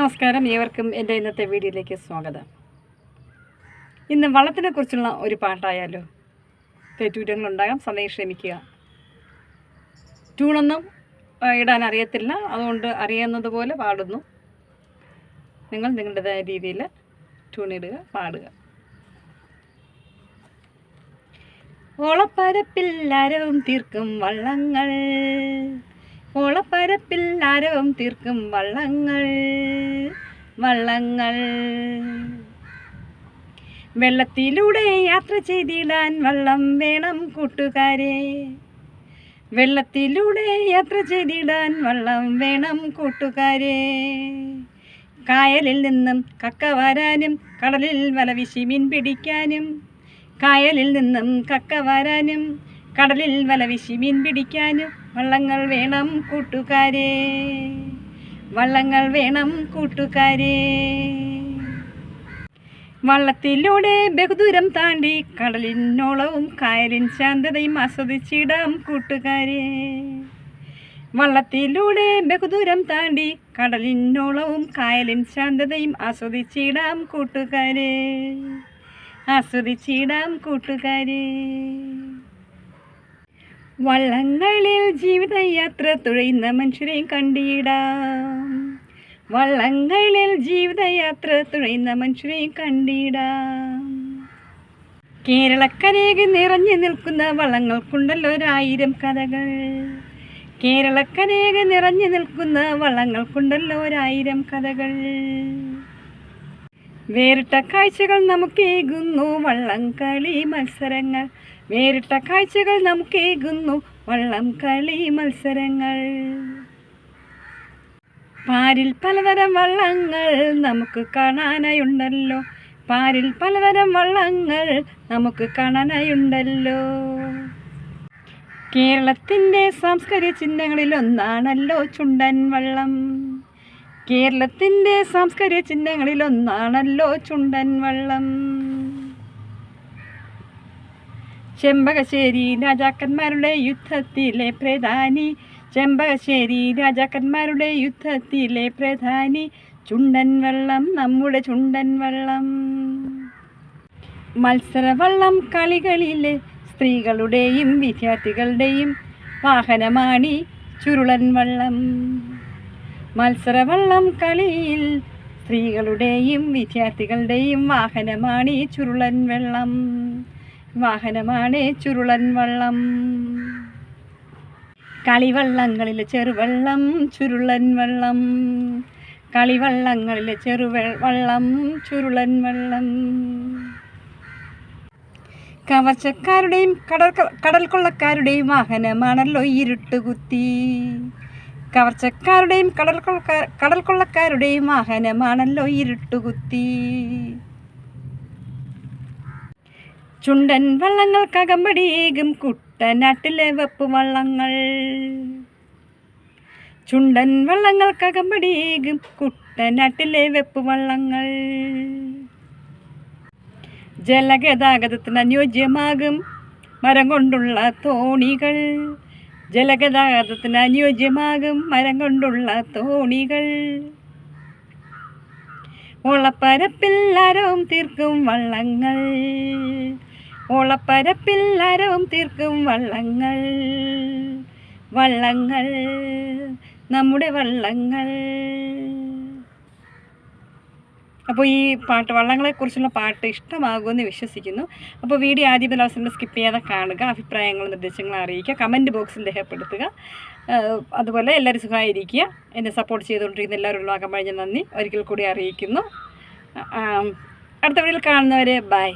നമസ്കാരം, ഏവർക്കും എൻ്റെ ഇന്നത്തെ വീഡിയോയിലേക്ക് സ്വാഗതം. ഇന്ന് വള്ളത്തിനെ കുറിച്ചുള്ള ഒരു പാട്ടായാലോ? തെറ്റുകുറ്റങ്ങളുണ്ടാകാം, സമയം ക്ഷമിക്കുക. ട്യൂണൊന്നും ഇടാൻ അറിയത്തില്ല, അതുകൊണ്ട് അറിയാവുന്നത് പോലെ പാടുന്നു. നിങ്ങൾ നിങ്ങളുടേതായ രീതിയിൽ ട്യൂണിടുക, പാടുക. ഓളപ്പരപ്പിൽ ആരവും തീർക്കും വള്ളങ്ങൾ, ഓളപ്പരപ്പിൽ ആരവും തീർക്കും വള്ളങ്ങൾ, വള്ളങ്ങൾ. വെള്ളത്തിലൂടെ യാത്ര ചെയ്തിടാൻ വള്ളം വേണം കൂട്ടുകാരെ, വെള്ളത്തിലൂടെ യാത്ര ചെയ്തിടാൻ വള്ളം വേണം കൂട്ടുകാരെ. കായലിൽ നിന്നും കക്ക വരാനും കടലിൽ വല വീശി മീൻ പിടിക്കാനും, കായലിൽ നിന്നും കക്ക വരാനും കടലിൽ വല വീശി മീൻ പിടിക്കാനും വള്ളങ്ങൾ വേണം കൂട്ടുകാരെ, വള്ളങ്ങൾ വേണം കൂട്ടുകാരെ. വള്ളത്തിലൂടെ ബഹുദൂരം താണ്ടി കടലിനോളവും കായലിൻ ശാന്തതയും ആസ്വദിച്ചിടാം കൂട്ടുകാരെ, വള്ളത്തിലൂടെ ബഹുദൂരം താണ്ടി കടലിനോളവും കായലിൻ ശാന്തതയും ആസ്വദിച്ചിടാം കൂട്ടുകാരെ, ആസ്വദിച്ചിടാം കൂട്ടുകാരെ. വള്ളങ്ങളിൽ ജീവിതയാത്ര തുഴയുന്ന മനുഷ്യരെയും കണ്ടിടാം, വള്ളങ്ങളിൽ ജീവിതയാത്ര തുഴയുന്ന മനുഷ്യരെയും കണ്ടിടാം. കേരളക്കരയിൽ നിറഞ്ഞു നിൽക്കുന്ന വള്ളങ്ങൾക്കുണ്ടല്ലോ 1000 കഥകൾ, കേരളക്കരയിൽ നിറഞ്ഞു നിൽക്കുന്ന വള്ളങ്ങൾക്കുണ്ടല്ലോ 1000 കഥകൾ. വേറിട്ട കാഴ്ചകൾ നമുക്കേകുന്നു വള്ളംകളി മത്സരങ്ങൾ, വേറിട്ട കാഴ്ചകൾ നമുക്കേകുന്നു വള്ളം കളി മത്സരങ്ങൾ. പാരിൽ പലതരം വള്ളങ്ങൾ നമുക്ക് കാണാനായുണ്ടല്ലോ, പാരിൽ പലതരം വള്ളങ്ങൾ നമുക്ക് കാണാനായുണ്ടല്ലോ. കേരളത്തിൻ്റെ സാംസ്കാരിക ചിഹ്നങ്ങളിലൊന്നാണല്ലോ ചുണ്ടൻ വള്ളം, കേരളത്തിൻ്റെ സാംസ്കാരിക ചിഹ്നങ്ങളിലൊന്നാണല്ലോ ചുണ്ടൻ വള്ളം. ചെമ്പകശ്ശേരി രാജാക്കന്മാരുടെ യുദ്ധത്തിലെ പ്രധാനി, ചെമ്പകശ്ശേരി രാജാക്കന്മാരുടെ യുദ്ധത്തിലെ പ്രധാനി ചുണ്ടൻ വള്ളം, നമ്മുടെ ചുണ്ടൻ വള്ളം. മത്സരവള്ളം കളികളിലെ സ്ത്രീകളുടെയും വിദ്യാർത്ഥികളുടെയും വാഹനമാണി ചുരുളൻ വള്ളം, മത്സരവള്ളം കളിയിൽ സ്ത്രീകളുടെയും വിദ്യാർത്ഥികളുടെയും വാഹനമാണി ചുരുളൻ വെള്ളം, വാഹനമാണ് ചുരുളൻ വള്ളം. കളിവള്ളങ്ങളിലെ ചെറുവള്ളം ചുരുളൻ വള്ളം, കളിവള്ളങ്ങളിലെ ചെറുവള്ളം ചുരുളൻ വള്ളം. കവർച്ചക്കാരുടെയും കടൽ കൊള്ളക്കാരുടെയും വാഹനമാണല്ലോ ഇരുട്ടുകുത്തി, കവർച്ചക്കാരുടെയും കടൽ കൊള്ളക്കാരുടെയും വാഹനമാണല്ലോ ഇരുട്ടുകുത്തി. ചുണ്ടൻ വള്ളങ്ങൾക്കകമ്പടിയേകും കുട്ടനാട്ടിലെ വെപ്പ് വള്ളങ്ങൾ, ചുണ്ടൻ വള്ളങ്ങൾക്കകമ്പടിയേകും കുട്ടനാട്ടിലെ വെപ്പ് വള്ളങ്ങൾ. ജലഗതാഗതത്തിന് അനുയോജ്യമാകും മരം കൊണ്ടുള്ള തോണികൾ, ജലഗതാഗതത്തിന് അനുയോജ്യമാകും മരം കൊണ്ടുള്ള തോണികൾ. ഓളപ്പരപ്പിൽ ആരവും തീർക്കും വള്ളങ്ങൾ, ഓളപ്പരപ്പിൽ ആരവും തീർക്കും വള്ളങ്ങൾ, വള്ളങ്ങൾ, നമ്മുടെ വള്ളങ്ങൾ. അപ്പോൾ ഈ പാട്ട്, വള്ളങ്ങളെക്കുറിച്ചുള്ള പാട്ട് ഇഷ്ടമാകുമെന്ന് വിശ്വസിക്കുന്നു. അപ്പോൾ വീഡിയോ ആദ്യം മുതൽ അവസരം സ്കിപ്പ് ചെയ്യാതെ കാണുക, അഭിപ്രായങ്ങളും നിർദ്ദേശങ്ങളും അറിയിക്കുക, കമൻറ്റ് ബോക്സിൽ രേഖപ്പെടുത്തുക. അതുപോലെ എല്ലാവരും സുഖമായിരിക്കുക. എന്നെ സപ്പോർട്ട് ചെയ്തുകൊണ്ടിരിക്കുന്ന എല്ലാവരും ആക്കാൻ കഴിഞ്ഞ നന്ദി ഒരിക്കൽ കൂടി അറിയിക്കുന്നു. അടുത്ത വീഡിയോയിൽ കാണുന്നവരെ ബൈ.